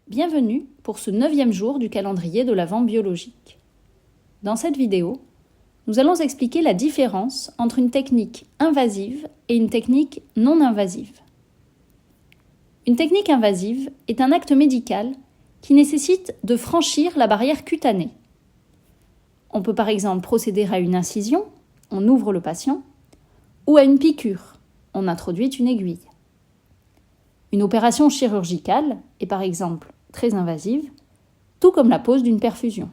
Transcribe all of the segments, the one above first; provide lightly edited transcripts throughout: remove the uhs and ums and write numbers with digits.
Bienvenue pour ce 9e jour du calendrier de l'Avent biologique. Dans cette vidéo, nous allons expliquer la différence entre une technique invasive et une technique non invasive. Une technique invasive est un acte médical qui nécessite de franchir la barrière cutanée. On peut par exemple procéder à une incision, on ouvre le patient, ou à une piqûre, on introduit une aiguille. Une opération chirurgicale est par exemple très invasive, tout comme la pose d'une perfusion.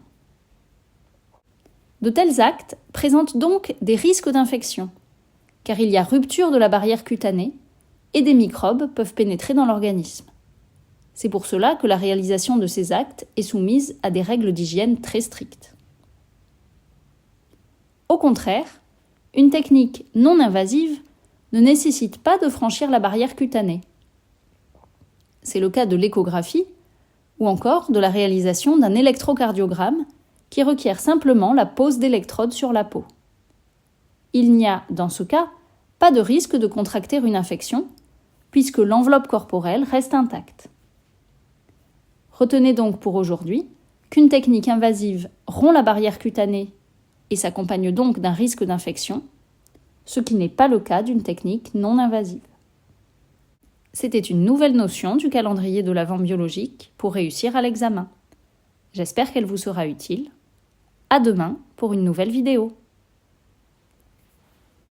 De tels actes présentent donc des risques d'infection, car il y a rupture de la barrière cutanée et des microbes peuvent pénétrer dans l'organisme. C'est pour cela que la réalisation de ces actes est soumise à des règles d'hygiène très strictes. Au contraire, une technique non invasive ne nécessite pas de franchir la barrière cutanée. C'est le cas de l'échographie ou encore de la réalisation d'un électrocardiogramme qui requiert simplement la pose d'électrodes sur la peau. Il n'y a, dans ce cas, pas de risque de contracter une infection puisque l'enveloppe corporelle reste intacte. Retenez donc pour aujourd'hui qu'une technique invasive rompt la barrière cutanée et s'accompagne donc d'un risque d'infection, ce qui n'est pas le cas d'une technique non invasive. C'était une nouvelle notion du calendrier de l'Avent biologique pour réussir à l'examen. J'espère qu'elle vous sera utile. À demain pour une nouvelle vidéo.